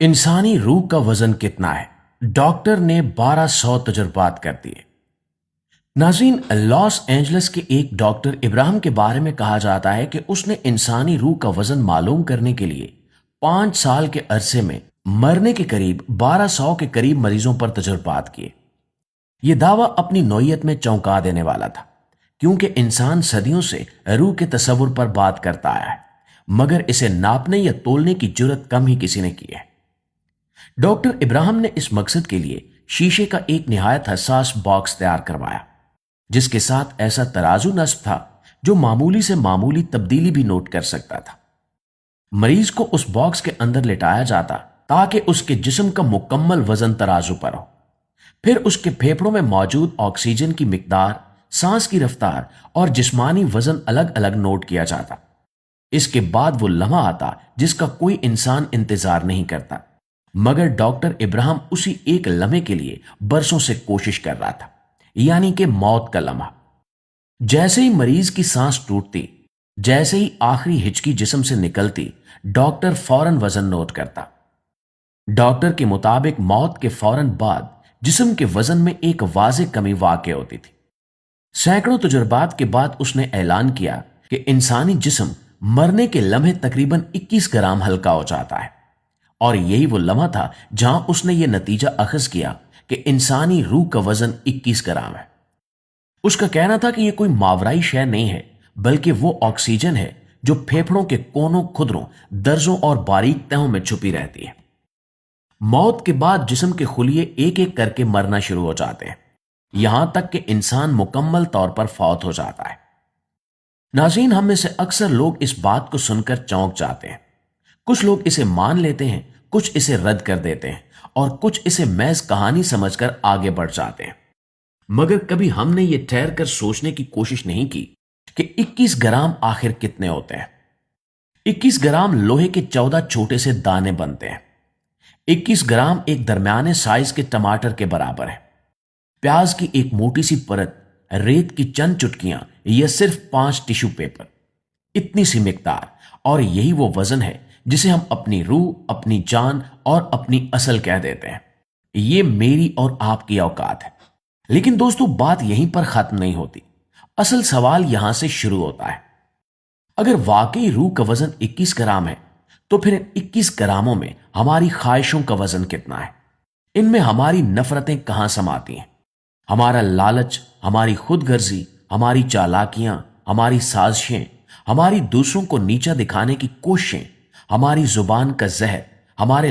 इंसानी रूह का वजन कितना है? डॉक्टर ने 1200 तजुर्बात कर दिए। नाज़रीन, लॉस एंजलिस के एक डॉक्टर इब्राहिम के बारे में कहा जाता है कि उसने इंसानी रूह का वजन मालूम करने के लिए 5 साल के अरसे में मरने के करीब 1200 के करीब मरीजों पर तजुर्बात किए। यह दावा अपनी नौइयत में चौंका देने वाला था, क्योंकि इंसान सदियों से रूह के तस्वुर पर बात करता आया है, मगर इसे नापने या तोलने की जुर्रत कम ही किसी ने की है। डॉक्टर इब्राहिम ने इस मकसद के लिए शीशे का एक निहायत हसास बॉक्स तैयार करवाया, जिसके साथ ऐसा तराजू नस्ब था जो मामूली से मामूली तब्दीली भी नोट कर सकता था। मरीज को उस बॉक्स के अंदर लिटाया जाता ताकि उसके जिस्म का मुकम्मल वजन तराजू पर हो। फिर उसके फेफड़ों में मौजूद ऑक्सीजन की मिकदार, सांस की रफ्तार और जिस्मानी वजन अलग अलग नोट किया जाता। इसके बाद वो लम्हा आता जिसका कोई इंसान इंतजार नहीं करता, मगर डॉक्टर इब्राहिम उसी एक लम्हे के लिए बरसों से कोशिश कर रहा था, यानी कि मौत का लम्हा। जैसे ही मरीज की सांस टूटती, जैसे ही आखिरी हिचकी जिस्म से निकलती, डॉक्टर फौरन वजन नोट करता। डॉक्टर के मुताबिक मौत के फौरन बाद जिस्म के वजन में एक वाज़े कमी वाक़ होती थी। सैकड़ों तजुर्बात के बाद उसने ऐलान किया कि इंसानी जिस्म मरने के लम्हे तकरीबन 21 ग्राम हल्का हो जाता है, और यही वो लम्हा था जहां उसने ये नतीजा अखज़ किया कि इंसानी रूह का वजन 21 ग्राम है। उसका कहना था कि यह कोई मावराई शय नहीं है, बल्कि वो ऑक्सीजन है जो फेफड़ों के कोनों, खुदरों, दर्जों और बारीक तहों में छुपी रहती है। मौत के बाद जिस्म के खुलिये एक एक करके मरना शुरू हो जाते हैं, यहां तक कि इंसान मुकम्मल तौर पर फौत हो जाता है। नाज़रीन, हम में से अक्सर लोग इस बात को सुनकर चौंक जाते हैं। कुछ लोग इसे मान लेते हैं, कुछ इसे रद्द कर देते हैं, और कुछ इसे महज कहानी समझकर आगे बढ़ जाते हैं। मगर कभी हमने ये ठहर कर सोचने की कोशिश नहीं की कि 21 ग्राम आखिर कितने होते हैं। 21 ग्राम लोहे के 14 छोटे से दाने बनते हैं। 21 ग्राम एक दरमियाने साइज के टमाटर के बराबर है। प्याज की एक मोटी सी परत, रेत की चंद चुटकियां या सिर्फ 5 टिश्यू पेपर, इतनी सी मिकदार, और यही वो वजन है जिसे हम अपनी रूह, अपनी जान और अपनी असल कह देते हैं। ये मेरी और आपकी औकात है। लेकिन दोस्तों, बात यहीं पर खत्म नहीं होती। असल सवाल यहां से शुरू होता है। अगर वाकई रूह का वजन 21 ग्राम है, तो फिर 21 ग्रामों में हमारी ख्वाहिशों का वजन कितना है? इनमें हमारी नफरतें कहां समाती हैं? हमारा लालच, हमारी खुदगर्जी, हमारी चालाकियां, हमारी साजिशें, हमारी दूसरों को नीचा दिखाने की कोशिशें, हमारी जुबान का जहर, हमारे